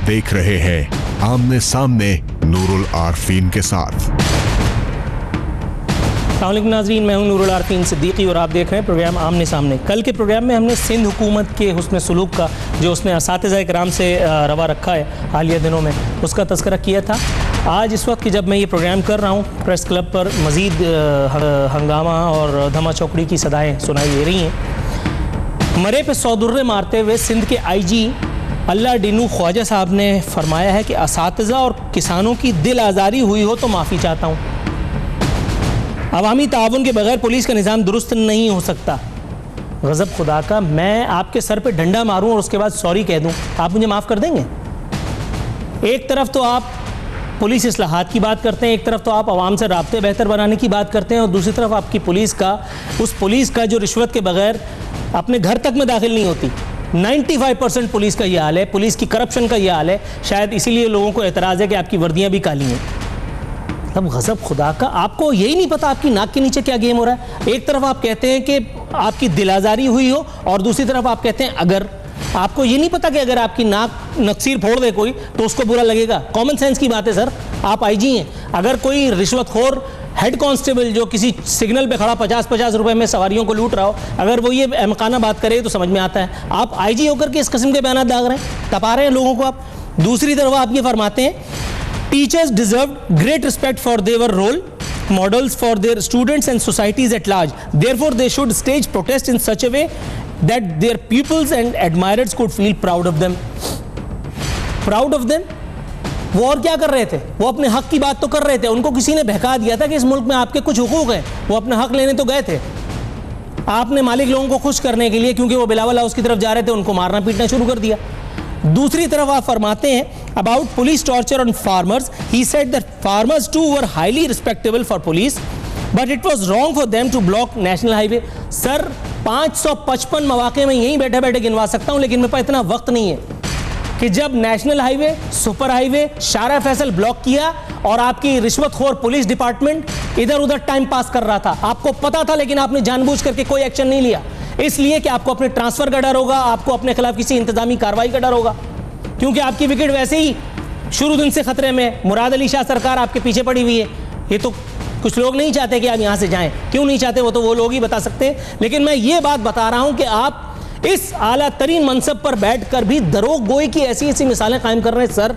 देख रहे हैं आमने सामने नूरुल आरफीन के साथ। अस्सलाम वालेकुम नाज़रीन, मैं हूं नूरुल आरफीन सिद्दीकी और आप देख रहे हैं प्रोग्राम आमने सामने। कल के प्रोग्राम में हमने सिंध हुकूमत के हुस्न सलूक का, जो उसने असातिज़ा इकराम से रवा रखा है हालिया दिनों में, उसका तज़किरा किया था। आज इस वक्त कि जब मैं ये प्रोग्राम कर रहा हूँ, प्रेस क्लब पर मज़ीद हंगामा और धमा चौकड़ी की सदाएँ सुनाई दे रही हैं। मरे पे सौदुर्रे मारते हुए सिंध के IG अल्लाह डीनू ख्वाजा साहब ने फरमाया है कि असातिज़ा और किसानों की दिल आज़ारी हुई हो तो माफ़ी चाहता हूँ। अवामी ताउन के बगैर पुलिस का निज़ाम दुरुस्त नहीं हो सकता। गज़ब खुदा का, मैं आपके सर पे डंडा मारूं और उसके बाद सॉरी कह दूं, आप मुझे माफ़ कर देंगे? एक तरफ तो आप पुलिस इस्लाहात की बात करते हैं, एक तरफ तो आप आवाम से राब्ते बेहतर बनाने की बात करते हैं, और दूसरी तरफ आपकी पुलिस का जो रिश्वत के बगैर अपने घर तक में दाखिल नहीं होती। 95% पुलिस का ये हाल है, पुलिस की करप्शन का ये हाल है। शायद इसीलिए लोगों को एतराज़ है कि आपकी वर्दियाँ भी काली हैं। अब गज़ब खुदा का, आपको यही नहीं पता आपकी नाक के नीचे क्या गेम हो रहा है। एक तरफ आप कहते हैं कि आपकी दिलाजारी हुई हो, और दूसरी तरफ आप कहते हैं अगर। आपको ये नहीं पता कि अगर आपकी नाक नक्सीर फोड़ दे कोई तो उसको बुरा लगेगा। कॉमन सेंस की बात है सर, आप IG हैं। अगर कोई रिश्वतखोर हेड कांस्टेबल जो किसी सिग्नल पे खड़ा 50-50 रुपए में सवारियों को लूट रहा हो, अगर वो ये अहमकाना बात करे तो समझ में आता है। आप IG होकर के इस किस्म के बयान दाग रहे हैं, तपा रहे हैं लोगों को आप। दूसरी तरफ आप ये फरमाते हैं teachers deserve great respect for their role models for their students and societies at large. Therefore, they should stage protest in such a way that their pupils and admirers could feel proud of them. Proud of them? वो और क्या कर रहे थे? वो अपने हक की बात तो कर रहे थे। उनको किसी ने बहका दिया था कि इस मुल्क में आपके कुछ हुकूक हैं, वो अपना हक लेने तो गए थे। आपने मालिक लोगों को खुश करने के लिए, क्योंकि वो बिलावल हाउस की तरफ जा रहे थे, उनको मारना पीटना शुरू कर दिया। दूसरी तरफ आप फरमाते हैं about police torture on farmers. He said that farmers too were highly respectable for police, but it was wrong for them to block national highway. Sir 555 मौके में यहीं बैठे बैठे गिनवा सकता हूँ, लेकिन मेरे पास इतना वक्त नहीं है कि जब नेशनल हाईवे, सुपर हाईवे, शारा फैसल ब्लॉक किया और आपकी रिश्वतखोर पुलिस डिपार्टमेंट इधर उधर टाइम पास कर रहा था। आपको पता था, लेकिन आपने जानबूझ करके कोई एक्शन नहीं लिया, इसलिए कि आपको अपने ट्रांसफर का डर होगा, आपको अपने खिलाफ किसी इंतजामी कार्रवाई का डर होगा, क्योंकि आपकी विकेट वैसे ही शुरू दिन से खतरे में। मुराद अली शाह सरकार आपके पीछे पड़ी हुई है। ये तो कुछ लोग नहीं चाहते कि आप यहां से जाएं। क्यों नहीं चाहते वो तो वो लोग ही बता सकते हैं, लेकिन मैं ये बात बता रहा हूं कि आप इस आला तरीन मनसब पर बैठकर भी दरोग गोई की ऐसी ऐसी मिसालें कायम कर रहे हैं। सर,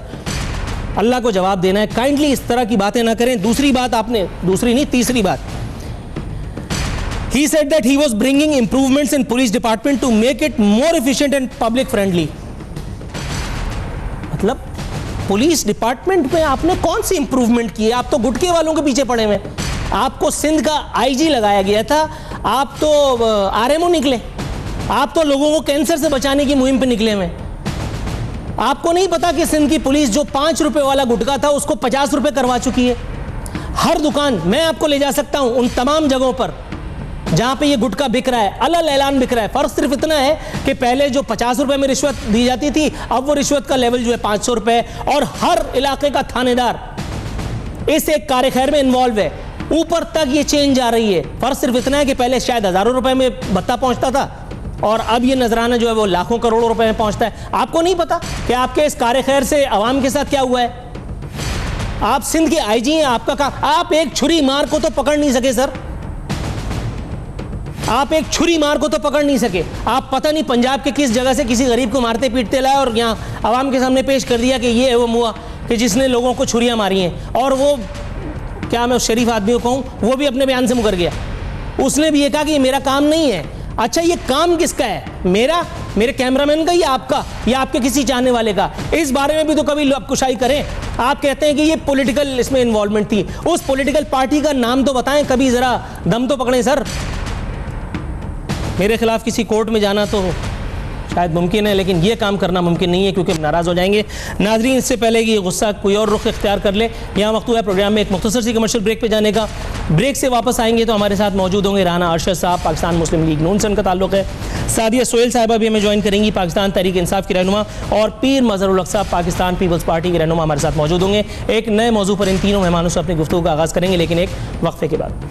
अल्लाह को जवाब देना है, काइंडली इस तरह की बातें ना करें। दूसरी बात आपने, दूसरी नहीं तीसरी बात, he said that he was bringing improvements in police department to make it more efficient and public friendly. मतलब पुलिस डिपार्टमेंट में आपने कौन सी इंप्रूवमेंट की है? आप तो गुटके वालों के पीछे पड़े हुए। आपको सिंध का IG लगाया गया था, आप तो RMO निकले, आप तो लोगों को कैंसर से बचाने की मुहिम पे निकले हुए। आपको नहीं पता कि सिंध की पुलिस जो 5 रुपए वाला गुटका था उसको 50 रुपए करवा चुकी है। हर दुकान मैं आपको ले जा सकता हूं, उन तमाम जगहों पर जहां पे ये गुटखा बिक रहा है, अलल ऐलान बिक रहा है। फर्क सिर्फ इतना है कि पहले जो 50 रुपए में रिश्वत दी जाती थी, अब वो रिश्वत का लेवल जो है 500 रुपए, और हर इलाके का थानेदार इस एक कार्य खैर में इन्वॉल्व है। ऊपर तक ये चेंज आ रही है। फर्क सिर्फ इतना है कि पहले शायद हजारों रुपए में भत्ता पहुंचता था, और अब ये नजराना जो है वो लाखों करोड़ों रुपए में पहुंचता है। आपको नहीं पता कि आपके इस कार्य खैर से अवाम के साथ क्या हुआ है? आप सिंध के IG हैं, आपका काम, आप एक छुरी मार को तो पकड़ नहीं सके सर, आप एक छुरी मार को तो पकड़ नहीं सके। आप पता नहीं पंजाब के किस जगह से किसी गरीब को मारते पीटते लाए और यहाँ आवाम के सामने पेश कर दिया कि ये है वो मुआ कि जिसने लोगों को छुरियां मारी हैं। और वो क्या मैं उस शरीफ आदमी को कहूँ, वो भी अपने बयान से मुकर गया। उसने भी ये कहा कि ये मेरा काम नहीं है। अच्छा, ये काम किसका है? मेरा, मेरे कैमरामैन का, या आपका, या आपके किसी चाहने वाले का? इस बारे में भी तो कभी कुशाई करें। आप कहते हैं कि ये पॉलिटिकल इसमें इन्वॉल्वमेंट थी, उस पॉलिटिकल पार्टी का नाम तो बताएं, कभी जरा दम तो पकड़ें सर। मेरे खिलाफ किसी कोर्ट में जाना तो शायद मुमकिन है, लेकिन ये काम करना मुमकिन नहीं है, क्योंकि हम नाराज़ हो जाएंगे। नाजरीन, इससे पहले कि ये गुस्सा कोई और रुख इख्तियार कर ले, यहाँ वक्त हुआ है प्रोग्राम में एक मुख्तसर सी कमर्शियल ब्रेक पे जाने का। ब्रेक से वापस आएंगे तो हमारे साथ मौजूद होंगे राना अरशद साहब, पाकिस्तान मुस्लिम लीग नून से उनका ताल्लुक है। सादिया सोहेल साहिबा भी हमें ज्वाइन करेंगी, पाकिस्तान तहरीक इंसाफ की रहनुमा, और पीर मजहरुल हक साहब, पाकिस्तान पीपल्स पार्टी की रहनुमा, हमारे साथ मौजूद होंगे। एक नए मौजू पर इन तीनों मेहमानों से अपनी गुफ्तगू का आगाज़ करेंगे, लेकिन एक वक्फे के बाद।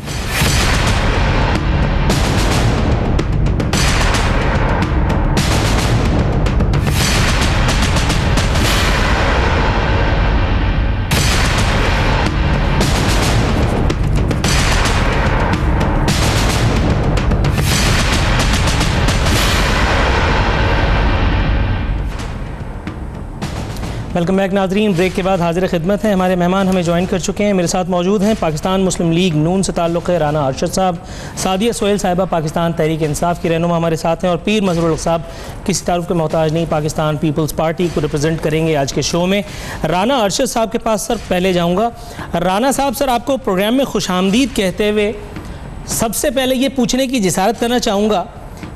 वेलकम बैक नाजरीन। ब्रेक के बाद हाजिर खिदमत हैं। हमारे मेहमान हमें ज्वाइन कर चुके हैं। मेरे साथ मौजूद हैं पाकिस्तान मुस्लिम लीग नून से ताल्लुक़ है राना अरशद साहब, सादिया सोहेल साहिबा पाकिस्तान तहरीक इंसाफ की रहनुमा हमारे साथ हैं, और पीर मजहरुल हक साहब किसी तारुफ के मोहताज नहीं, पाकिस्तान पीपल्स पार्टी को रिप्रेजेंट करेंगे आज के शो में। राना अरशद साहब के पास सर पहले जाऊँगा। राना साहब, सर आपको प्रोग्राम में खुशामदीद कहते हुए सबसे पहले ये पूछने की जिसारत करना चाहूँगा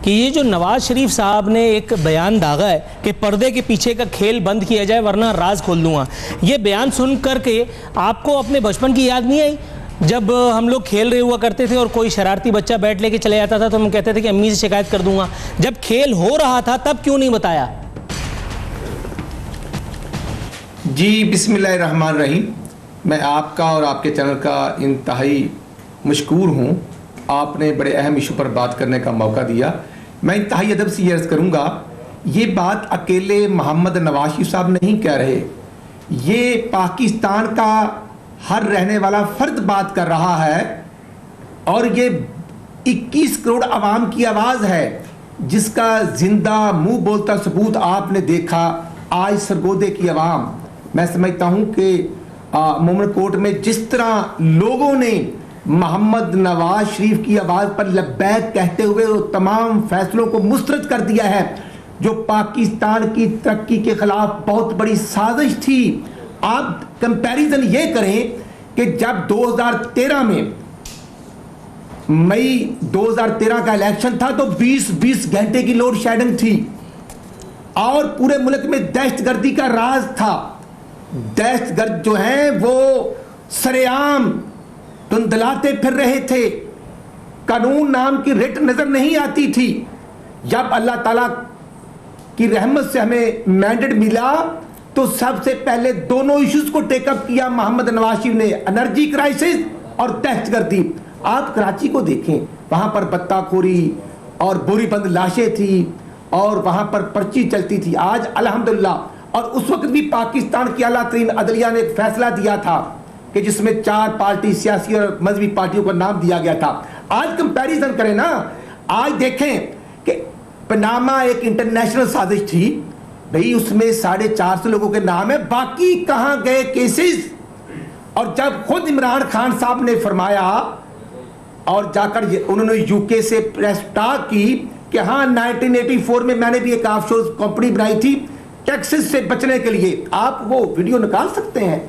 कि ये जो नवाज शरीफ साहब ने एक बयान दागा है कि पर्दे के पीछे का खेल बंद किया जाए वरना राज खोल दूंगा, ये बयान सुन करके आपको अपने बचपन की याद नहीं आई? जब हम लोग खेल रहे हुआ करते थे और कोई शरारती बच्चा बैट लेके चले जाता था तो हम कहते थे कि अम्मी से शिकायत कर दूंगा। जब खेल हो रहा था तब क्यों नहीं बताया? जी बिस्मिल्लाहिर्रहमानिर्रहीम। मैं आपका और आपके चैनल का इंतहाई मशकूर हूँ। आपने बड़े अहम इशू पर बात करने का मौका दिया। मैं इंतहाई अदब से अर्ज़ करूँगा, ये बात अकेले मोहम्मद नवाज शरीफ साहब नहीं कह रहे, ये पाकिस्तान का हर रहने वाला फ़र्द बात कर रहा है, और ये 21 करोड़ आवाम की आवाज़ है जिसका जिंदा मुंह बोलता सबूत आपने देखा। आज सरगोदे की आवाम, मैं समझता हूँ कि मोमिन कोर्ट में जिस तरह लोगों ने मोहम्मद नवाज शरीफ की आवाज़ पर लब्बैक कहते हुए वो तमाम फैसलों को मुस्तरद कर दिया है जो पाकिस्तान की तरक्की के खिलाफ बहुत बड़ी साजिश थी। आप कंपैरिजन ये करें कि जब 2013 में मई 2013 का इलेक्शन था तो 20 घंटे की लोड शेडिंग थी और पूरे मुल्क में दहशतगर्दी का राज था। दहशतगर्द जो है वो सरेआम धुंधलाते फिर रहे थे, कानून नाम की रिट नजर नहीं आती थी। जब अल्लाह ताला की रहमत से हमें मैंडेट मिला तो सबसे पहले दोनों इश्यूज को टेकअप किया मोहम्मद नवाज शरीफ ने, एनर्जी क्राइसिस और दहशतगर्दी। आप कराची को देखें, वहां पर बत्ताखोरी और बोरीबंद लाशें थी और वहां पर पर्ची चलती थी। आज अल्हम्दुलिल्लाह, और उस वक्त भी पाकिस्तान की आला तरीन अदलिया ने एक फैसला दिया था कि जिसमें 4 पार्टी सियासी और मजहबी पार्टियों का नाम दिया गया था। आज कंपैरिजन करें ना, आज देखें कि पनामा एक इंटरनेशनल साजिश थी भाई, उसमें 450 लोगों के नाम है, बाकी कहां गए केसेस? और जब खुद इमरान खान साहब ने फरमाया और जाकर उन्होंने यूके से प्रेस टॉक की कि हाँ 1984 में मैंने भी एक ऑफशोर कंपनी बनाई थी टैक्सेस से बचने के लिए, आप वो वीडियो निकाल सकते हैं।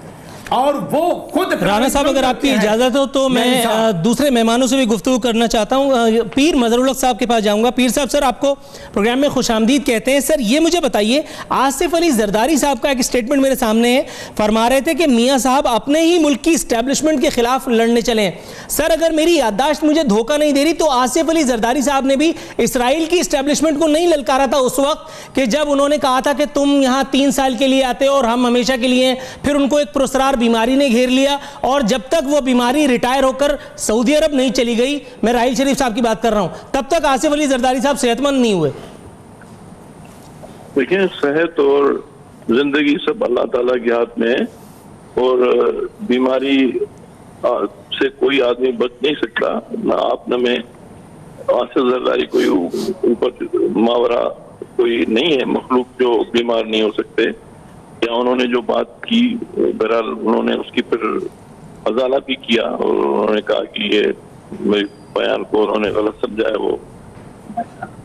और वो खुद राना साहब, अगर आपकी इजाजत हो तो मैं दूसरे मेहमानों से भी गुफ्तगू करना चाहता हूं। पीर मजहरुल हक साहब के पास जाऊंगा। पीर साहब, सर आपको प्रोग्राम में खुशामदीद कहते हैं। सर ये मुझे बताइए, आसिफ अली जरदारी साहब का एक स्टेटमेंट मेरे सामने है, फरमा रहे थे कि मियां साहब अपने ही मुल्क की इस्टेब्लिशमेंट के खिलाफ लड़ने चले हैं। सर अगर मेरी याददाश्त मुझे धोखा नहीं दे रही तो आसिफ अली जरदारी साहब ने भी इसराइल की इस्टेब्लिशमेंट को नहीं ललकारा था उस वक्त कि जब उन्होंने कहा था कि तुम यहाँ 3 साल के लिए आते हो और हम हमेशा के लिए। फिर उनको एक पुरस्कार बीमारी ने घेर लिया और जब तक वो बीमारी रिटायर होकर सऊदी अरब नहीं चली गई, मैं राहिल शरीफ साहब की बात कर रहा हूं, तब तक आसिफ अली जरदारी साहब सेहतमंद नहीं हुए। देखिए, सेहत और जिंदगी सब अल्लाह ताला के हाथ में है और बीमारी से कोई आदमी बच नहीं सकता, ना आप न मैं। आसिफ जरदारी कोई ऊपर मावरा कोई नहीं है मखलूक जो बीमार नहीं हो सकते। या उन्होंने जो बात की, बहरहाल उन्होंने उसकी फिर अजाला भी किया और उन्होंने कहा कि ये मेरे बयान को उन्होंने गलत समझा है। वो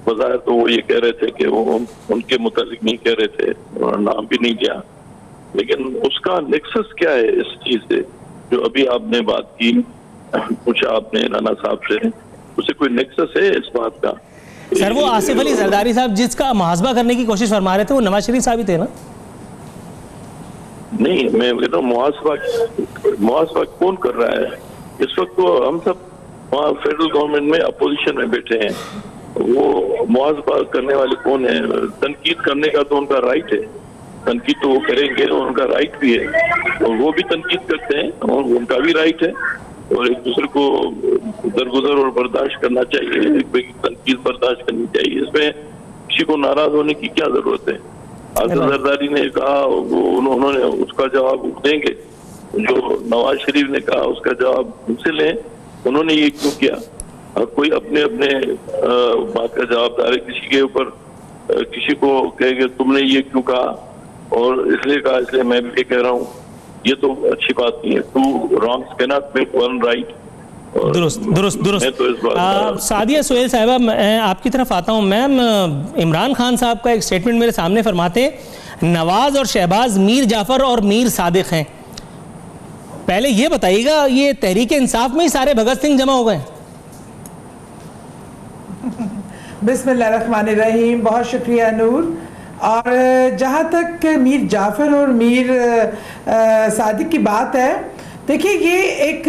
बज़ाहिर तो वो ये कह रहे थे कि वो उनके मुतालिक नहीं कह रहे थे, उन्होंने नाम भी नहीं लिया, लेकिन उसका नेक्सस क्या है इस चीज से जो अभी आपने बात की, पूछा आपने राना साहब से, उसे कोई नेक्सस है इस बात का? सर वो आसिफ अली जरदारी साहब जिसका मुहासबा करने की कोशिश फरमा रहे थे वो नवाज शरीफ साहब ही थे ना? नहीं, मैं कहता हूँ मुहासबा कौन कर रहा है इस वक्त? तो हम सब वहाँ फेडरल गवर्नमेंट में अपोजिशन में बैठे हैं, वो मुहासबा करने वाले कौन है? तनकीद करने का तो उनका राइट है, तनकीद तो वो करेंगे, उनका राइट भी है और वो भी तनकीद करते हैं और उनका भी राइट है और एक दूसरे को दरगुजर और बर्दाश्त करना चाहिए, एक तनकीद बर्दाश्त करनी चाहिए। इसमें किसी को नाराज होने की क्या जरूरत है? आसिफ जरदारी ने कहा, उन्होंने उसका जवाब देंगे, जो नवाज शरीफ ने कहा उसका जवाब उनसे लें, उन्होंने ये क्यों किया? कोई अपने अपने बात का जवाबदार है, किसी के ऊपर किसी को कहेंगे तुमने ये क्यों कहा, और इसलिए मैं भी कह रहा हूँ ये तो अच्छी बात नहीं है। Two wrongs cannot make one right. दुरुस्त दुरुस्त दुरुस्त। तो सादिया सुहेल साहिबा, मैं आपकी तरफ आता हूँ। मैम, इमरान खान साहब का एक स्टेटमेंट मेरे सामने फरमाते हैं नवाज और शहबाज मीर जाफर और मीर सादिक हैं। पहले ये बताइएगा, ये तहरीक इंसाफ में ही सारे भगत सिंह जमा हो गए? बिस्मिल्लाहिर्रहमानिर्रहीम, बहुत शुक्रिया नूर। और जहाँ तक मीर जाफ़र और मीर सादिक की बात है, देखिए ये एक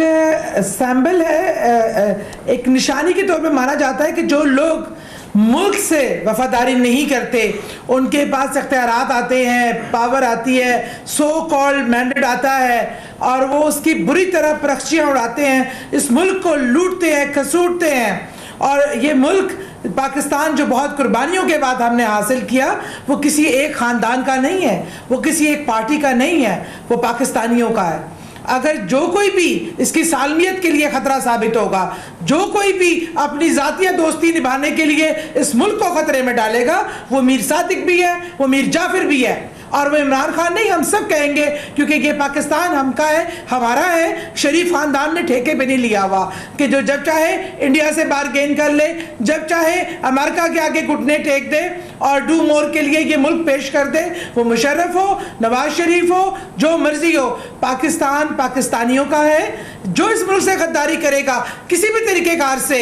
सैम्बल है, एक निशानी के तौर पे माना जाता है कि जो लोग मुल्क से वफादारी नहीं करते, उनके पास इख्तियारात आते हैं, पावर आती है, सो कॉल्ड मैंडेट आता है और वो उसकी बुरी तरह प्रख्चियाँ उड़ाते हैं, इस मुल्क को लूटते हैं, खसूटते हैं। और ये मुल्क पाकिस्तान जो बहुत कुर्बानियों के बाद हमने हासिल किया, वो किसी एक ख़ानदान का नहीं है, वो किसी एक पार्टी का नहीं है, वो पाकिस्तानियों का है। अगर जो कोई भी इसकी सालमियत के लिए ख़तरा साबित होगा, जो कोई भी अपनी ज़ातिया दोस्ती निभाने के लिए इस मुल्क को ख़तरे में डालेगा, वो मीर सादिक भी है, वो मीर जाफ़र भी है, और वो इमरान खान नहीं, हम सब कहेंगे, क्योंकि ये पाकिस्तान हमका है, हमारा है। शरीफ खानदान ने ठेके पे नहीं लिया हुआ कि जो जब चाहे इंडिया से बारगेन कर ले, जब चाहे अमेरिका के आगे घुटने टेक दे और डू मोर के लिए ये मुल्क पेश कर दे। वो मुशर्रफ हो, नवाज शरीफ हो, जो मर्जी हो, पाकिस्तान पाकिस्तानियों का है। जो इस मुल्क से गद्दारी करेगा किसी भी तरीकेकार से,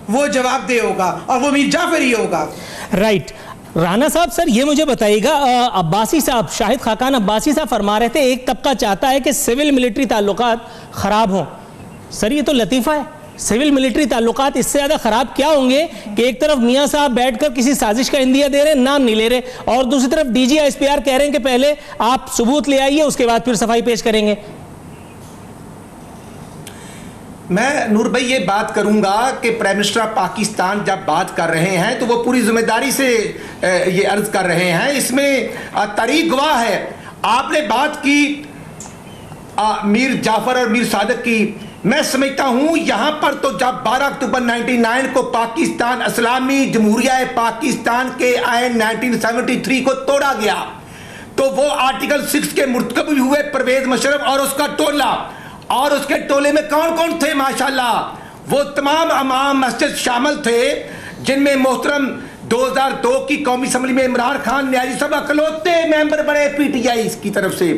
वो जवाबदेह होगा और वो मीर जाफर ही होगा। राइट। राना साहब, सर ये मुझे बताइएगा, अब्बासी साहब, शाहिद खाकान अब्बासी साहब फरमा रहे थे एक तबका चाहता है कि सिविल मिलिट्री ताल्लुकात ख़राब हों। सर ये तो लतीफ़ा है, सिविल मिलिट्री ताल्लुकात इससे ज़्यादा ख़राब क्या होंगे कि एक तरफ मियाँ साहब बैठकर किसी साजिश का इंदिया दे रहे हैं, नाम नहीं ले रहे, और दूसरी तरफ DGISPR कह रहे हैं कि पहले आप सबूत ले आइए, उसके बाद फिर सफाई पेश करेंगे। मैं नूर भाई ये बात करूंगा कि प्राइम मिनिस्टर ऑफ पाकिस्तान जब बात कर रहे हैं तो वो पूरी जिम्मेदारी से ये अर्ज कर रहे हैं। इसमें तारीख गवाह है। आपने बात की मीर जाफर और मीर सादिक की। मैं समझता हूं यहां पर तो जब 12 अक्टूबर 1999 को पाकिस्तान इस्लामी जमहूरिया पाकिस्तान के आइन 1973 को तोड़ा गया, तो वो आर्टिकल 6 के मुर्तकब हुए परवेज मुशर्रफ और उसका टोला, और उसके टोले में कौन कौन थे? माशाल्लाह, वो तमाम इमाम मस्जिद शामिल थे, जिनमें मोहतरम 2002 की कौमी असम्बली में इमरान खान न्याजी साहब अकलौते मेंबर बने PTI की तरफ से,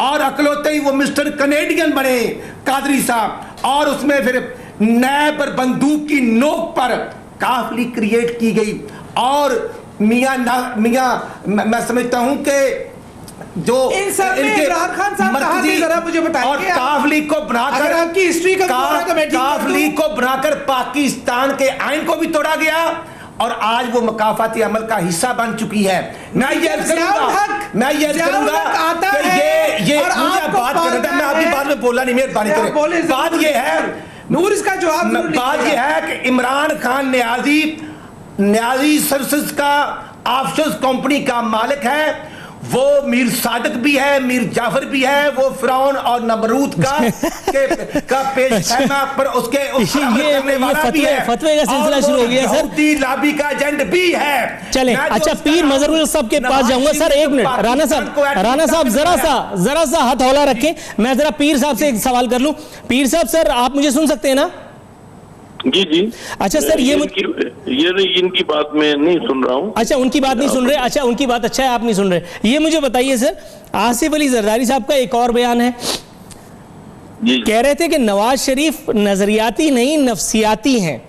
और अकलौते ही वो मिस्टर कनेडियन बने कादरी साहब, और उसमें फिर नैब और बंदूक की नोक पर काफिली क्रिएट की गई। और मियाँ मैं समझता हूं कि जो इनके इमरान खान साहब कहाँ थे, जरा मुझे बताइए। और काफिली को बनाकर आपकी हिस्ट्री का काफिली को बनाकर पाकिस्तान के आइन को भी तोड़ा गया, और आज वो मकाफाती अमल का हिस्सा बन चुकी है। मैं ये करूंगा कि ये मुझे बात करना, मैं आपकी बात में बोला नहीं, मेहरबानी करें। बात ये है नूर, इसका जवाब बात ये है कि इमरान खान न्याजी सर्विसेज का ऑफशोर कंपनी का मालिक है। वो मीर सादिक भी है, मीर जाफर भी है, वो फिरौन और नमरूद का पेशखैमा पर उसके करने वाला भी है। फतवे का सिलसिला शुरू हो गया सर, यहूदी लॉबी का एजेंट भी है। चले, अच्छा पीर मजहरुल साहब के पास जाऊंगा। सर एक मिनट, राना साहब जरा सा हाथ हौला रखें, मैं जरा पीर साहब से एक सवाल कर लूं। पीर साहब, सर आप मुझे सुन सकते हैं ना? जी जी। अच्छा सर, ये इनकी बात मैं नहीं सुन रहा हूँ। अच्छा, उनकी बात नहीं सुन रहे? अच्छा, उनकी बात, अच्छा है आप नहीं सुन रहे। ये मुझे बताइए सर, आसिफ अली जरदारी साहब का एक और बयान है, कह रहे थे कि नवाज शरीफ नजरियाती नहीं नफसियाती हैं।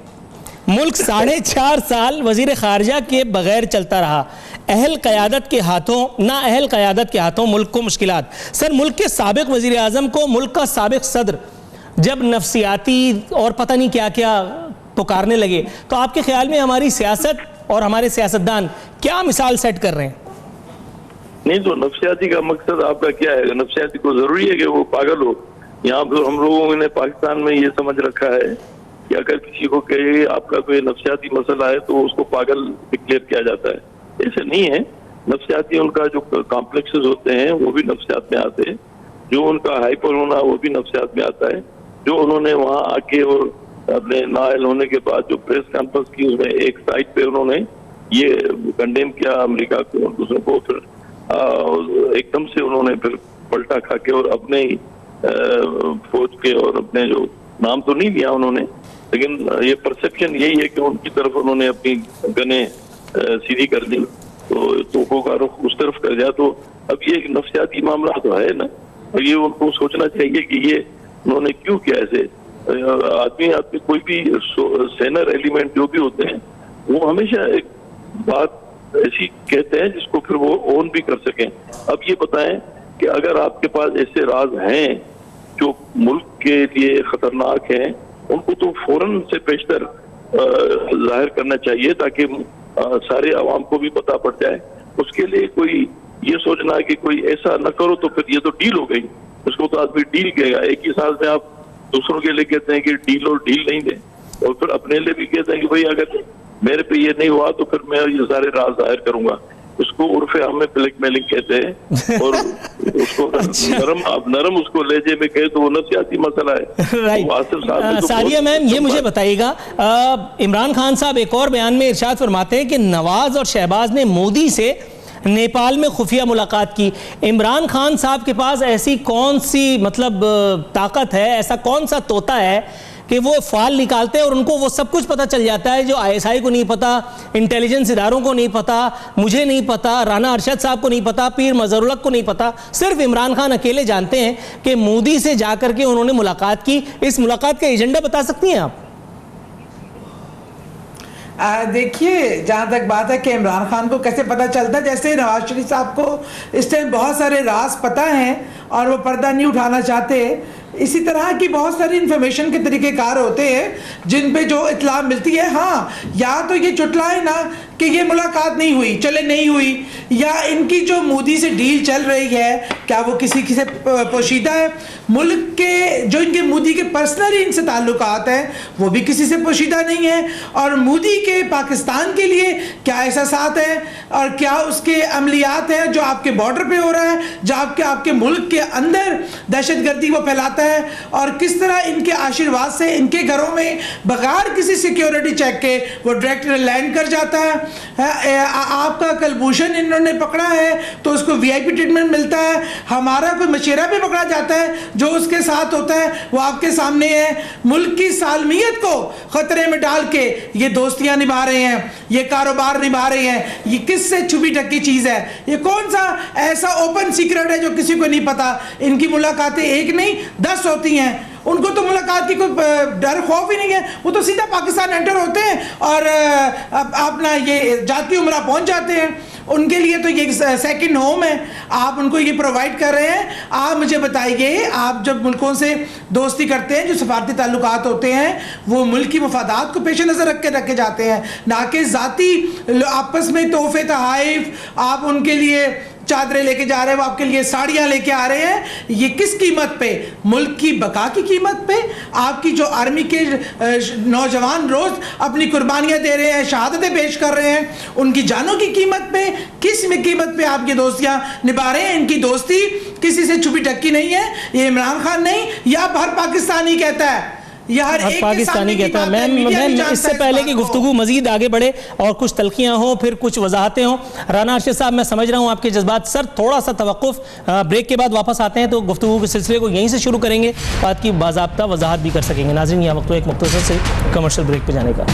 मुल्क 4.5 साल वजीर खारजा के बगैर चलता रहा, अहल क़यादत के हाथों मुल्क को मुश्किलात। सर, मुल्क के साबिक वजीर आज़म को मुल्क का साबिक सदर जब नफसियाती और पता नहीं क्या क्या पुकारने लगे, तो आपके ख्याल में हमारी सियासत और हमारे सियासतदान क्या मिसाल सेट कर रहे हैं? नहीं तो नफसियाती का मकसद आपका क्या है? नफसियाती को जरूरी है कि वो पागल हो? यहाँ पर हम लोगों ने पाकिस्तान में ये समझ रखा है कि अगर किसी को कहे आपका कोई नफसियाती मसला है तो उसको पागल डिक्लेयर किया जाता है। ऐसे नहीं है। नफसियाती उनका जो कॉम्प्लेक्सेस होते हैं वो भी नफसियात में आते हैं, जो उनका हाइपर होना वो भी नफसियात में आता है। जो उन्होंने वहाँ आके और अपने नाअहल होने के बाद जो प्रेस कॉन्फ्रेंस की, उसमें एक साइड पे उन्होंने ये कंडेम किया अमेरिका को और दूसरों को, फिर एकदम से उन्होंने फिर पलटा खा के और अपने ही फौज के और अपने जो नाम तो नहीं लिया उन्होंने, लेकिन ये परसेप्शन यही है कि उनकी तरफ उन्होंने अपनी गने सीधी कर दी, तो तोपों का रुख उस तरफ कर दिया। तो अब ये एक नफ्सियाती मामला तो है ना, और ये उनको सोचना चाहिए कि ये उन्होंने क्यों किया ऐसे। आदमी कोई भी सेनर एलिमेंट जो भी होते हैं वो हमेशा एक बात ऐसी कहते हैं जिसको फिर वो ओन भी कर सकें। अब ये बताएं कि अगर आपके पास ऐसे राज हैं जो मुल्क के लिए खतरनाक हैं, उनको तो फौरन से पेशतर जाहिर करना चाहिए ताकि सारे आवाम को भी पता पड़ जाए। उसके लिए कोई ये सोचना है कि कोई ऐसा न करो तो फिर ये तो डील हो गई, उसको तो आदमी डील कहेगा। एक ही साल में आप दूसरों के लिए कहते हैं कि डील और डील नहीं दें, और फिर अपने लिए भी कहते हैं कि भाई अगर मेरे पे ये नहीं हुआ तो फिर मैं ये सारे राज जाहिर करूंगा। उसको उर्फे हमें ब्लैकमेलिंग कहते हैं, और उसको नरम उसको लेजे में कहे तो वो नफसियाती मसला है। राइट। सारिया मैम, ये मुझे बताइएगा, इमरान खान साहब एक और बयान में इरशाद फरमाते हैं कि नवाज और शहबाज ने मोदी से नेपाल में खुफिया मुलाकात की। इमरान खान साहब के पास ऐसी कौन सी मतलब ताकत है, ऐसा कौन सा तोता है कि वो फाल निकालते हैं और उनको वो सब कुछ पता चल जाता है जो ISI को नहीं पता, इंटेलिजेंस इदारों को नहीं पता, मुझे नहीं पता, राना अरशद साहब को नहीं पता, पीर मजहरुल हक को नहीं पता, सिर्फ इमरान खान अकेले जानते हैं कि मोदी से जाकर के उन्होंने मुलाकात की। इस मुलाकात का एजेंडा बता सकती हैं आप? देखिए, जहाँ तक बात है कि इमरान खान को कैसे पता चलता है, जैसे नवाज शरीफ साहब को इस टाइम बहुत सारे राज पता हैं और वो पर्दा नहीं उठाना चाहते, इसी तरह की बहुत सारी इंफॉर्मेशन के तरीक़ेकार होते हैं जिन पे जो इत्तला मिलती है। हाँ, या तो ये चुटलाए ना कि ये मुलाकात नहीं हुई, चले नहीं हुई, या इनकी जो मोदी से डील चल रही है क्या वो किसी से पोशीदा है, मुल्क के जो इनके मोदी के पर्सनली इनसे ताल्लुकात हैं वो भी किसी से पोशीदा नहीं है, और मोदी के पाकिस्तान के लिए क्या एहसासात हैं और क्या उसके अमलियात हैं जो आपके बॉर्डर पे हो रहा है, जो आपके मुल्क के अंदर दहशतगर्दी वो फैलाता है, और किस तरह इनके आशीर्वाद से इनके घरों में बगैर किसी सिक्योरिटी चेक के वो डायरेक्ट लैंड कर जाता है। आपका कलभूषण इन्होंने पकड़ा है तो उसको VIP ट्रीटमेंट मिलता है, हमारा कोई मशेरा भी पकड़ा जाता है जो उसके साथ होता है वो आपके सामने है। मुल्क की सालमियत को खतरे में डाल के ये दोस्तियां निभा रहे हैं, ये कारोबार निभा रहे हैं। ये किससे छुपी ढकी चीज है? ये कौन सा ऐसा ओपन सीक्रेट है जो किसी को नहीं पता? इनकी मुलाकातें एक नहीं 10 होती हैं, उनको तो मुलाकात की कोई डर खौफ ही नहीं है, वो तो सीधा पाकिस्तान एंटर होते हैं और अपना ये जाती उम्रा पहुंच जाते हैं। उनके लिए तो ये सेकंड होम है, आप उनको ये प्रोवाइड कर रहे हैं। आप मुझे बताइए, आप जब मुल्कों से दोस्ती करते हैं, जो सफारती ताल्लुकात होते हैं वो मुल्क की मफादात को पेश नज़र रखे जाते हैं, ना कि ज़ाती आपस में तोहफे तहाइफ आप उनके लिए चादरें लेके जा रहे हैं, वो आपके लिए साड़ियां लेके आ रहे हैं। ये किस कीमत पे? मुल्क की बका की कीमत पे। आपकी जो आर्मी के नौजवान रोज अपनी कुर्बानियां दे रहे हैं, शहादतें पेश कर रहे हैं, उनकी जानों की कीमत पे, किस में कीमत पे आप ये दोस्तियां निभा रहे हैं? इनकी दोस्ती किसी से छुपी ढक्की नहीं है, ये इमरान खान नहीं, या हर पाकिस्तानी कहता है, हर पाकिस्तानी कहता है। मैम इससे पहले कि गुफ्तगू मजीद आगे बढ़े और कुछ तलखियां हो, फिर कुछ वजाहतें हो, राना अरशद साहब मैं समझ रहा हूं आपके जज्बात, सर थोड़ा सा तवक्कुफ, ब्रेक के बाद वापस आते हैं तो गुफ्तगू के सिलसिले को यहीं से शुरू करेंगे, बात की बाज़ाब्ता वजाहत भी कर सकेंगे। नाज़रीन, यह वक्त तो एक मुख्तसर से कमर्शियल ब्रेक पे जाने का।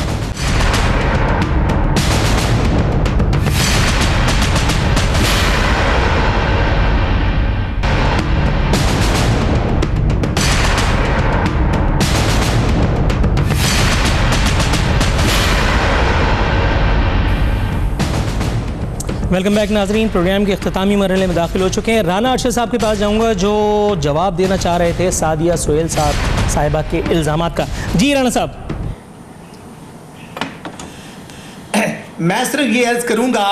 वेलकम बैक नाजरीन, प्रोग्राम के अख्तामी मरहले में दाखिल हो चुके हैं। राना अरशद साहब के पास जाऊंगा जो जवाब देना चाह रहे थे सादिया सोहेल साहिबा के इल्ज़ामात का। जी राना साहब। मैं सिर्फ ये अर्ज करूंगा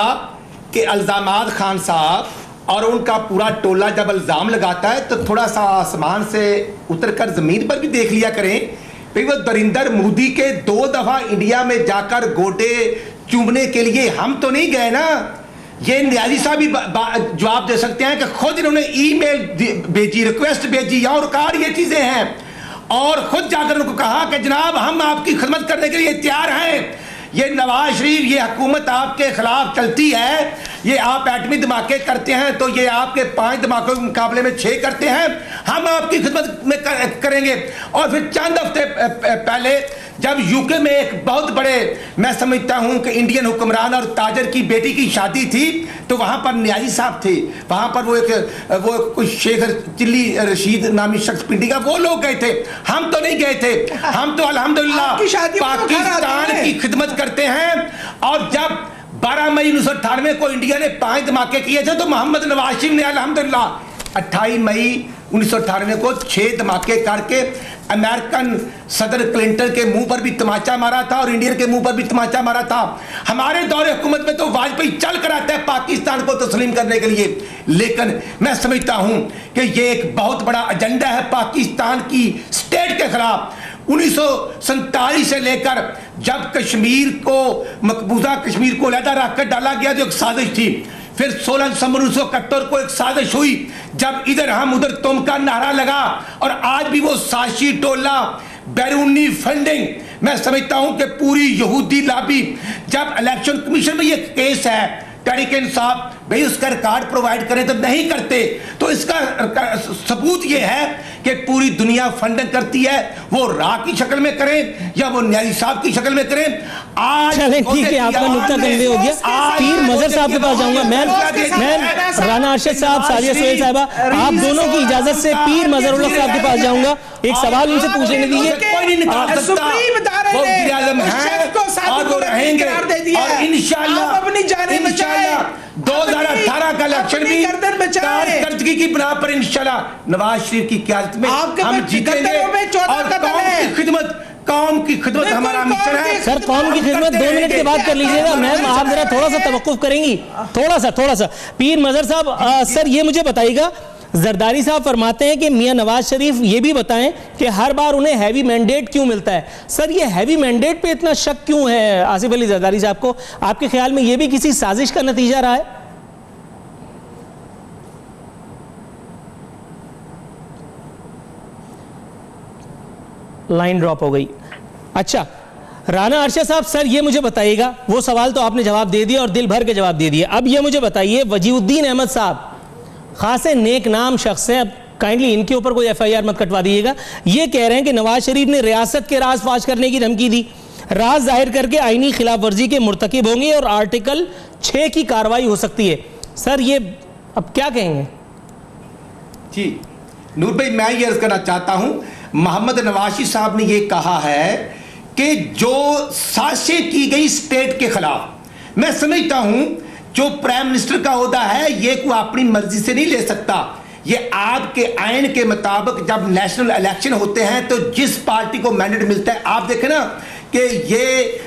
कि इल्ज़ामात खान साहब और उनका पूरा टोला जब इल्ज़ाम लगाता है तो थोड़ा सा आसमान से उतरकर ज़मीन पर भी देख लिया करें। भाई वो दरिंदर मोदी के 2 दफ़ा इंडिया में जाकर गोडे चूमने के लिए हम तो नहीं गए ना। ये न्याजी साहब भी जवाब दे सकते हैं कि खुद इन्होंने ईमेल भेजी, रिक्वेस्ट भेजी और कार ये चीजें हैं, और खुद जाकर उनको कहा कि जनाब हम आपकी खिदमत करने के लिए तैयार हैं। ये नवाज शरीफ, ये हुकूमत आपके खिलाफ चलती है, ये आप एटमी धमाके करते हैं तो ये आपके 5 धमाकों के मुकाबले में 6 करते हैं, हम आपकी खिदमत में करेंगे। और फिर चंद हफ्ते पहले जब यूके में एक बहुत बड़े, मैं समझता हूं कि इंडियन हुक्मरान और ताजर की बेटी की शादी थी, तो वहां पर न्याजी साहब थे, वहां पर वो कुछ शेख चिल्ली रशीद नामी शख्स पिंडी का, वो लोग गए थे, हम तो नहीं गए थे। हम तो अल्हम्दुलिल्लाह पाकिस्तान की खिदमत करते हैं। और जब 12 मई 1998 को इंडिया ने 5 धमाके किए थे तो मोहम्मद नवाज शरीफ ने अल्हम्दुलिल्लाह 28 मई 1998 को 6 धमाके करके अमेरिकन सदर क्लिंटन के मुंह पर भी तमाचा मारा था और इंडियन के मुंह पर भी तमाचा मारा था। हमारे दौरे हुकूमत में तो वाजपेयी चल कर आता है पाकिस्तान को तस्लीम करने के लिए, लेकिन मैं समझता हूं कि ये एक बहुत बड़ा एजेंडा है पाकिस्तान की स्टेट के खिलाफ। 1947 से लेकर जब कश्मीर को, मकबूजा कश्मीर को अलहदा रखकर डाला गया जो एक साजिश थी, फिर 16 दिसंबर 1971 को एक साजिश हुई जब इधर हम उधर तुम का नारा लगा, और आज भी वो साजिशी टोला, बैरूनी फंडिंग, मैं समझता हूं कि पूरी यहूदी लॉबी, जब इलेक्शन कमीशन में ये केस है तहरीक इंसाफ भाई उसका रिकॉर्ड प्रोवाइड करें तो नहीं करते, तो इसका सबूत ये है कि पूरी दुनिया फंडिंग करती है, वो रा की शक्ल में करें या वो न्याजी साहब की शक्ल में करें। आज चलें ठीक है, आपका नुक्ता कन्वे हो गया। पीर मजहर साहब के पास जाऊंगा। मैं राना अरशद साहब, साजिया सोहेल साहबा, आप दोनों की इजाजत से पीर मजहरुल्लाह साहब के पास जाऊंगा, एक सवाल उनसे पूछने दीजिए। सुप्रीम अदालत ने और वो रहेंगे और इंशाअल्लाह 2018 का इलेक्शन भी कारकर्दगी की बिना पर इंशाअल्लाह नवाज शरीफ की क़यादत में हम जीतेंगे और कौम की खिदमत हमारा मिशन है। सर कौम की खिदमत 2 मिनट के बाद कर लीजिएगा। मैम आप जरा थोड़ा सा तवक्कुफ करेंगी, थोड़ा सा। पीर मजहर साहब, सर ये मुझे बताइएगा, जरदारी साहब फरमाते हैं कि मियां नवाज शरीफ ये भी बताएं कि हर बार उन्हें हैवी मैंडेट क्यों मिलता है। सर ये हैवी मैंडेट पे इतना शक क्यों है आसिफ अली जरदारी साहब को? आपके ख्याल में ये भी किसी साजिश का नतीजा रहा है? लाइन ड्रॉप हो गई। अच्छा राना अरशद साहब, सर ये मुझे बताइएगा, वो सवाल तो आपने जवाब दे दिया और दिल भर के जवाब दे दिया। अब ये मुझे बताइए, वजीउद्दीन अहमद साहब खासे नेक नाम शख्स हैं, अब काइंडली इनके ऊपर कोई FIR मत कटवा दीजिएगा। ये कह रहे हैं कि नवाज शरीफ ने रियासत के राज फाश करने की धमकी दी, राज जाहिर करके आईनी खिलाफ वर्जी के मुर्तकिब होंगे और आर्टिकल 6 की कार्रवाई हो सकती है। सर ये अब क्या कहेंगे? जी नूर भाई, मैं ये अर्ज करना चाहता हूं, मोहम्मद नवाज साहब ने ये कहा है कि जो साजिश की गई स्टेट के खिलाफ, मैं समझता हूं जो प्राइम मिनिस्टर का ओहदा है ये कोई अपनी मर्जी से नहीं ले सकता, ये आपके आइन के मुताबिक जब नेशनल इलेक्शन होते हैं तो जिस पार्टी को मैंडेट मिलता है, आप देखें ना कि ये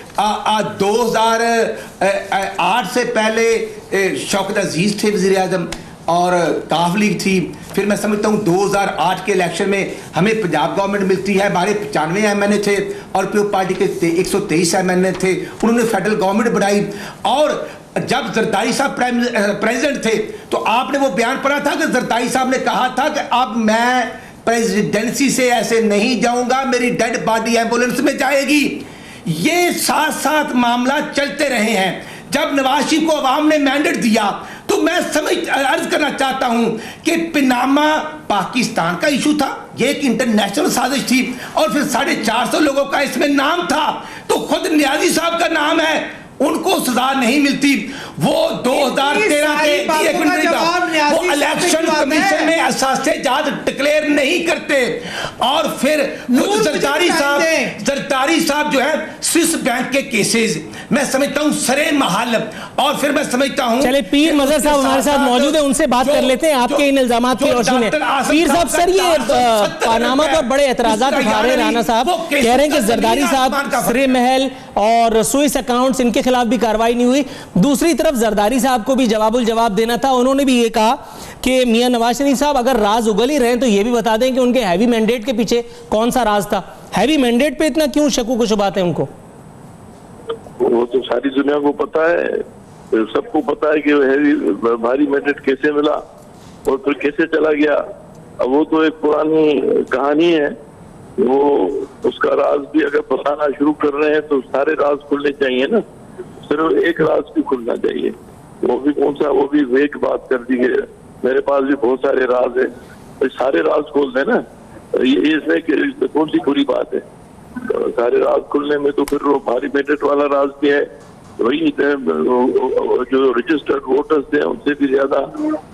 2008 से पहले शौकत अजीज थे वज़ीर आज़म और काफ लीग थी, फिर मैं समझता हूँ 2008 के इलेक्शन में हमें पंजाब गवर्नमेंट मिलती है, हमारे 95 MNA थे और पीपल्स पार्टी के 123 MNA थे, उन्होंने फेडरल गवर्नमेंट बनाई। और जब जरदारी साहब प्रेसिडेंट थे तो आपने वो बयान पढ़ा था कि जरदारी साहब ने कहा था कि अब मैं प्रेसिडेंसी से ऐसे नहीं जाऊंगा, मेरी डेड बॉडी एम्बुलेंस में जाएगी। ये साथ साथ मामला चलते रहे हैं। जब नवाज शरीफ को अवाम ने मैंडेट दिया तो मैं अर्ज करना चाहता हूं कि पनामा पाकिस्तान का इशू था, ये एक इंटरनेशनल साजिश थी और फिर 450 लोगों का इसमें नाम था, तो खुद न्याजी साहब का नाम है, उनको सजा नहीं मिलती। वो 2013 के वो इलेक्शन कमीशन में असासे जात डिक्लेयर नहीं करते और फिर जरदारी साहब जो है स्विस बैंक के केसेस मैं समझता हूं सरे महल, और फिर मैं समझता हूं चले पीर मजहर साहब हमारे साथ मौजूद है, उनसे बात कर लेते हैं आपके इन इल्जामात की रोशनी में। पीर साहब, सर ये पानामा पर बड़े एतराजात उठा रहे हैं राना साहब, कह रहे हैं कि जरदारी साहब सरे महल और स्विस अकाउंट्स इनके खिलाफ भी कार्रवाई नहीं हुई। दूसरी तरफ जरदारी साहब को भी जवाबुल जवाब देना था, उन्होंने भी ये कहा कि मियां नवाज शरीफ साहब अगर राज उगल ही रहे तो ये भी बता दें कि उनके हैवी मैंडेट के पीछे कौन सा राज था। हैवी मैंडेट पे इतना क्यों शकूक शुबात है उनको? वो तो सारी दुनिया को पता है, सबको पता है कि हैवी भारी मैंडेट कैसे मिला और फिर कैसे चला गया। अब वो तो एक पुरानी कहानी है, वो उसका राज भी अगर बताना शुरू कर रहे हैं तो सारे राज खुलने चाहिए ना, सिर्फ एक राज भी खुलना चाहिए। वो भी कौन सा, वो भी वेक बात कर दी है। मेरे पास भी बहुत सारे राज है, तो सारे राज खोल देना, ये इसमें कौन सी बुरी बात है? सारे राज खुलने में तो फिर वो भारी मेरिट वाला राज भी है, वही जो रजिस्टर्ड वोटर्स थे उनसे भी ज्यादा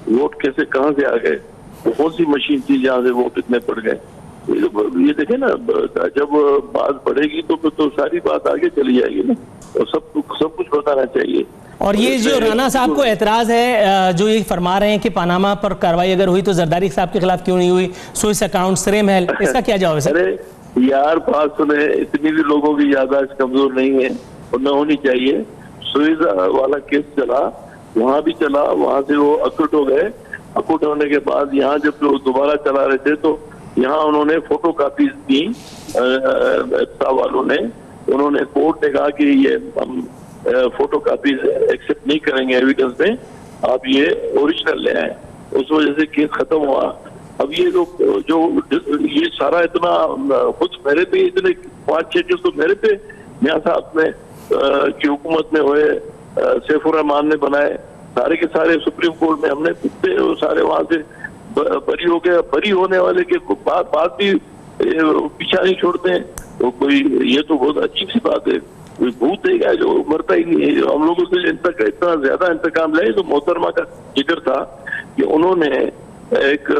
वोट कैसे कहाँ से आ गए, वो कौन सी मशीन थी जहाँ से वोट इतने पड़ गए? ये देखे ना, जब बात बढ़ेगी तो सारी बात आगे चली जाएगी ना, और सब कुछ बताना चाहिए। और ये जो राणा साहब को एतराज है, जो ये फरमा रहे हैं कि पनामा पर कार्रवाई अगर हुई तो जरदारी साहब के खिलाफ क्यों नहीं हुई, स्विस अकाउंट, श्री महल, इसका क्या जवाब है सर? अरे यार, बात सुने, इतनी भी लोगों की याददाश्त कमजोर नहीं है और न होनी चाहिए। स्विस वाला केस चला, वहां भी चला, वहां से वो अकुट हो गए। अकुट होने के बाद यहाँ जब दोबारा चला रहे थे तो यहाँ उन्होंने फोटो कॉपीज दी वालों ने। उन्होंने कोर्ट ने कहा कि ये हम फोटो कॉपीज एक्सेप्ट नहीं करेंगे एविडेंस में, आप ये ओरिजिनल ले आए। उस वजह से केस खत्म हुआ। अब ये जो ये सारा इतना कुछ मेरे पे, इतने 5-6 केस तो मेरे पे मियां साहब में की हुकूमत में हुए, सैफुर रहमान ने बनाए, सारे के सारे सुप्रीम कोर्ट में हमने सारे वहां से बरी हो गए। बरी होने वाले के बात भी पीछा नहीं छोड़ते हैं। तो कोई, ये तो बहुत अजीब सी बात है। कोई भूत है क्या जो मरता ही नहीं है? हम लोगों से इतना ज्यादा इंतकाम ले, तो मोहतरमा का जिक्र था कि उन्होंने एक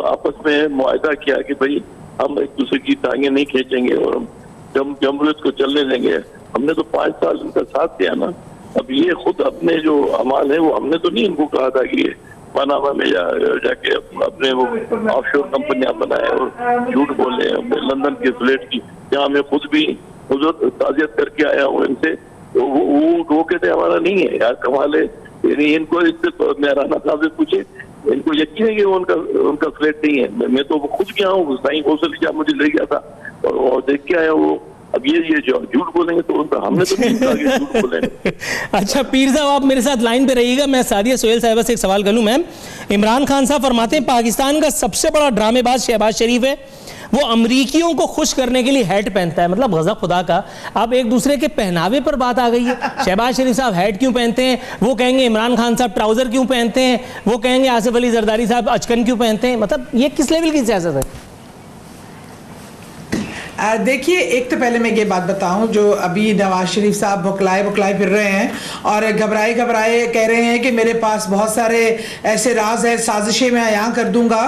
आपस में मुआहदा किया कि भाई हम एक दूसरे की टांगे नहीं खींचेंगे और हम जमहूरियत को चलने देंगे। हमने तो 5 साल उनका साथ दिया ना। अब ये खुद अपने जो अमाल है वो हमने तो नहीं इनको कहा था कि पनामा में जाके अपने वो ऑफशोर कंपनियां बनाए और झूठ बोले। लंदन के फ्लैट की, जहाँ मैं खुद भी ताजियत करके आया हूँ इनसे, तो वो कहते हमारा नहीं है यार, कमाल है। यानी इनको इससे मैं राणा साहब से पूछे, इनको यकीन है कि वो उनका फ्लैट नहीं है। मैं तो खुद गया हूँ, साईं कौशल जी मुझे ले गया था और देख के आया वो। अब ये जो झूठ बोलेंगे तो उनका हमने तो नहीं कहा कि झूठ बोलेंगे। अच्छा पीर साहब, आप मेरे साथ लाइन पे रहिएगा, मैं सादिया सोहेल साहिबा से एक सवाल कर लूं। मैम, इमरान खान साहब फरमाते हैं पाकिस्तान का सबसे बड़ा ड्रामेबाज शहबाज शरीफ है, वो अमरीकियों को खुश करने के लिए हैट पहनता है। मतलब गज़ब खुदा का, अब एक दूसरे के पहनावे पर बात आ गई है। शहबाज शरीफ साहब हैट क्यों पहनते हैं, वो कहेंगे इमरान खान साहब ट्राउजर क्यों पहनते हैं, वो कहेंगे आसिफ अली जरदारी साहब अचकन क्यों पहनते हैं। मतलब ये किस लेवल की सियासत है? देखिए, एक तो पहले मैं ये बात बताऊं, जो अभी नवाज शरीफ साहब बुकलाए फिर रहे हैं और घबराए कह रहे हैं कि मेरे पास बहुत सारे ऐसे राज है, साजिशें मैं यहाँ कर दूंगा।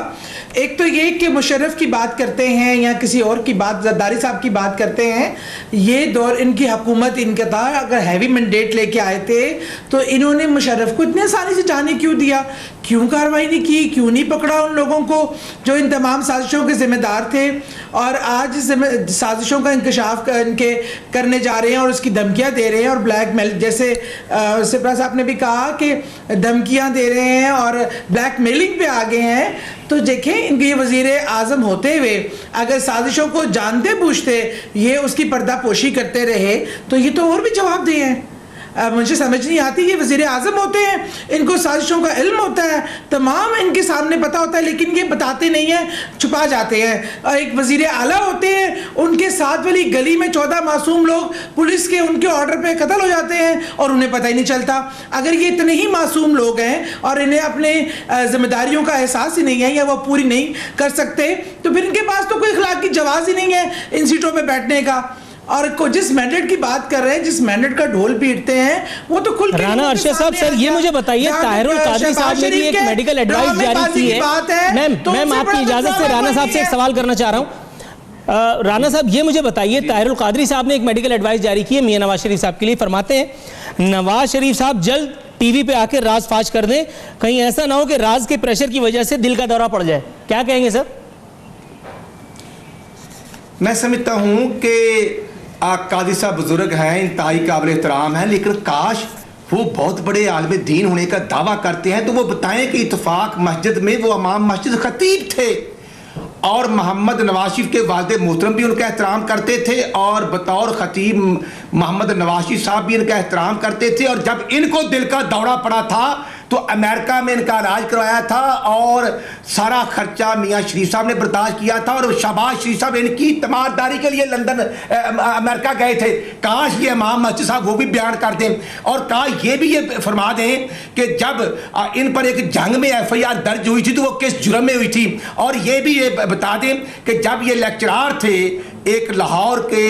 एक तो ये कि मुशर्रफ की बात करते हैं या किसी और की बात, जरदारी साहब की बात करते हैं। ये दौर इनकी हुकूमत इनका था, अगर हैवी मैंडेट लेके आए थे तो इन्होंने मुशर्रफ को इतनी आसानी से जाने क्यों दिया, क्यों कार्रवाई नहीं की, क्यों नहीं पकड़ा उन लोगों को जो इन तमाम साजिशों के जिम्मेदार थे और आज साजिशों का इंकशाफ इनके करने जा रहे हैं और उसकी धमकियां दे रहे हैं और ब्लैकमेल, जैसे सिपरा साहब ने भी कहा कि धमकियां दे रहे हैं और ब्लैकमेलिंग पे आ गए हैं। तो देखें, इनके वजीर आजम होते हुए अगर साजिशों को जानते बूझते ये उसकी पर्दापोशी करते रहे तो ये तो और भी जवाबदेह हैं। मुझे समझ नहीं आती, ये वजीर आजम होते हैं, इनको साजिशों का इल्म होता है, तमाम इनके सामने पता होता है, लेकिन ये बताते नहीं हैं, छुपा जाते हैं। और एक वजीर आला होते हैं, उनके साथ वाली गली में 14 मासूम लोग पुलिस के उनके ऑर्डर पे कत्ल हो जाते हैं और उन्हें पता ही नहीं चलता। अगर ये इतने ही मासूम लोग हैं और इन्हें अपने जिम्मेदारियों का एहसास ही नहीं है या वो पूरी नहीं कर सकते, तो फिर इनके पास तो कोई इखलाक की जवाब ही नहीं है इन सीटों पर बैठने का। और जिस मैंडेट की बात कर रहे हैं, जिस मैंडेट का ढोल पीटते हैं, वो तो खुल के राना अरशद साहब, सर ये मुझे बताइए, ताहिरुल कादरी साहब ने भी एक मेडिकल एडवाइस जारी की है। मैम आपकी इजाजत से राना साहब से एक सवाल करना चाह रहा हूं। राना साहब ये मुझे बताइए, ताहिरुल कादरी साहब ने एक मेडिकल एडवाइस जारी की है मियां नवाज शरीफ साहब के लिए। फरमाते हैं नवाज शरीफ साहब जल्द टीवी पे आके राज फाश कर दें, कहीं ऐसा ना हो कि राज के प्रेशर की वजह से दिल का दौरा पड़ जाए। क्या कहेंगे सर? मैं समझता हूं कि कादी साहब बुजुर्ग हैं, इंतहाई काबिल एहतराम हैं, लेकिन काश वो बहुत बड़े आलिम दीन होने का दावा करते हैं तो वो बताएं कि इत्तफाक मस्जिद में वो इमाम मस्जिद खतीब थे और मोहम्मद नवाज शरीफ के वालिद मोहतरम भी उनका एहतराम करते थे और बतौर खतीब मोहम्मद नवाज शरीफ साहब भी इनका एहतराम करते थे। और जब इनको दिल का दौरा पड़ा था तो अमेरिका में इनका इलाज करवाया था और सारा खर्चा मियाँ शरीफ साहब ने बर्दाश्त किया था, और शहबाज शरीफ साहब इनकी तमारदारी के लिए लंदन अमेरिका गए थे। काश ये इमाम मस्जिद साहब वो भी बयान कर दें, और काश ये भी ये फरमा दें कि जब इन पर एक जंग में FIR दर्ज हुई थी तो वो किस जुर्म में हुई थी, और ये भी ये बता दें कि जब ये लेक्चरार थे एक लाहौर के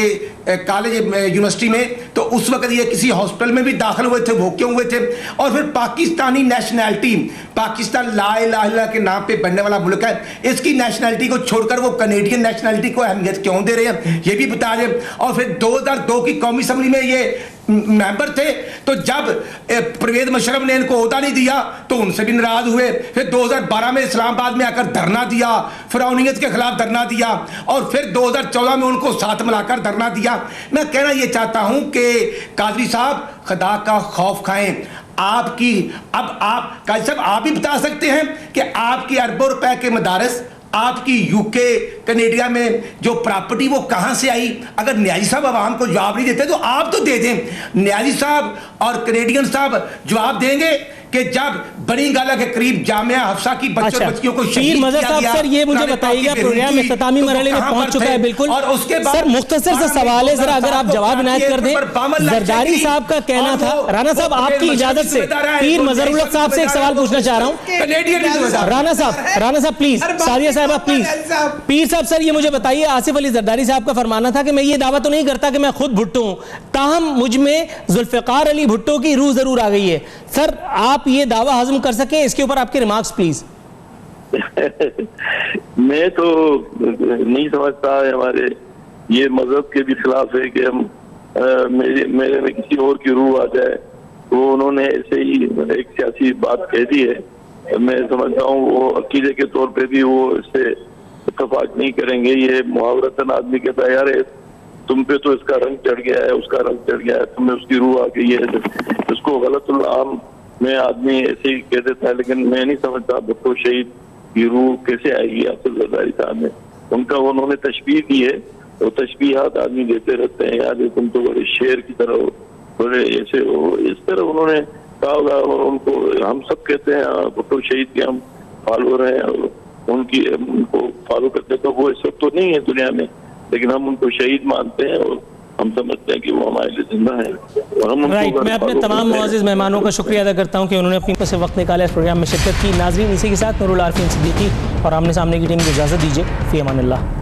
कॉलेज यूनिवर्सिटी में, तो उस वक्त ये किसी हॉस्पिटल में भी दाखिल हुए थे, वो क्यों हुए थे? और फिर पाकिस्तानी नेशनैलिटी, पाकिस्तान ला इलाहा इल्लल्लाह के नाम पे बनने वाला मुल्क है, इसकी नेशनैलिटी को छोड़कर वो कनेडियन नेशनैलिटी को अहमियत क्यों दे रहे हैं, ये भी बता दें। और फिर 2002 की कौमी असम्बली में ये मेंबर थे, तो जब परवेज मुशर्रफ ने इनको ओहदा नहीं दिया तो उनसे भी नाराज हुए। फिर 2012 में इस्लामाबाद में आकर धरना दिया, फिरौनियत के खिलाफ धरना दिया, और फिर 2014 में उनको साथ मिलाकर धरना दिया। मैं कहना ये चाहता हूं कि कादरी साहब खुदा का खौफ खाएं। आपकी अब आप काजी साहब आप भी बता सकते हैं कि आपकी अरबों रुपए के मदारस, आपकी UK कनेडिया में जो प्रॉपर्टी वो कहां से आई? अगर न्याजी साहब आवाम को जवाब नहीं देते तो आप तो दे दें। न्याजी साहब और कनेडियन साहब जवाब देंगे कि जब बड़ी गाला के करीब जामिया हफ्सा की बच्चों बच्चियों को पीर मज़हर साहब, सर ये मुझे बताइएगा, प्रोग्राम इख्तितामी मरहले में पहुंच चुका है बिल्कुल, और उसके बाद सर मुख्तसर से सवाल है, जरा अगर आप जवाब इनायत कर दें। जरदारी साहब का कहना था, राना साहब आपकी इजाजत से पीर मज़हरुल हक साहब से एक सवाल पूछना चाह रहा हूँ। राना साहब प्लीज, सादिया साहब प्लीज। पीर साहब सर ये मुझे बताइए, आसिफ अली जरदारी साहब का फरमाना था कि मैं ये दावा तो नहीं करता कि मैं खुद भुट्टो हूं, ताहम मुझ में जुल्फ़िकार अली भुट्टो की रूह जरूर आ गई है। सर आप ये दावा हजम कर सके, इसके ऊपर आपके रिमार्क्स प्लीज। मैं तो नहीं समझता है, हमारे ये मजहब के भी खिलाफ है कि हम मेरे में किसी और की रूह आ जाए। वो उन्होंने ऐसे ही एक सियासी बात कह दी है, मैं समझता हूँ वो अकीदे के तौर पे भी वो इससे इत्तेफाक नहीं करेंगे। ये मुहावरतन आदमी कहता है यार तुम पे तो इसका रंग चढ़ गया है, उसका रंग चढ़ गया है, तुम्हें उसकी रूह आ गई है, इसको गलतुल आम में आदमी ऐसे ही कह देता है। लेकिन मैं नहीं समझता भुट्टो शहीद की रूह कैसे आएगी आसिफ जरदारी साहब ने। उनका उन्होंने तशबीह दी है, वो तशबीहात आदमी देते रहते हैं, यार तुम तो बड़े शेर की तरह हो, बड़े ऐसे हो, इस तरह उन्होंने कहा होगा। और उनको हम सब कहते हैं भुट्टो शहीद के हम फॉलोअर हैं, उनको फॉलो करते, तो वो इस वक्त तो नहीं है दुनिया में, लेकिन हम उनको शहीद मानते हैं और हम समझते हैं कि वो हमारे लिए जिंदा है। और हम मैं अपने तमाम मुअज़्ज़िज़ मेहमानों का शुक्रिया अदा करता हूं कि उन्होंने अपनी से वक्त निकाला इस प्रोग्राम में शिरकत की। नाज़रीन इसी के साथ नूरुल आरफीन सिद्दीकी और आमने सामने की टीम को इजाज़त दीजिए। फ़ी अमानिल्लाह।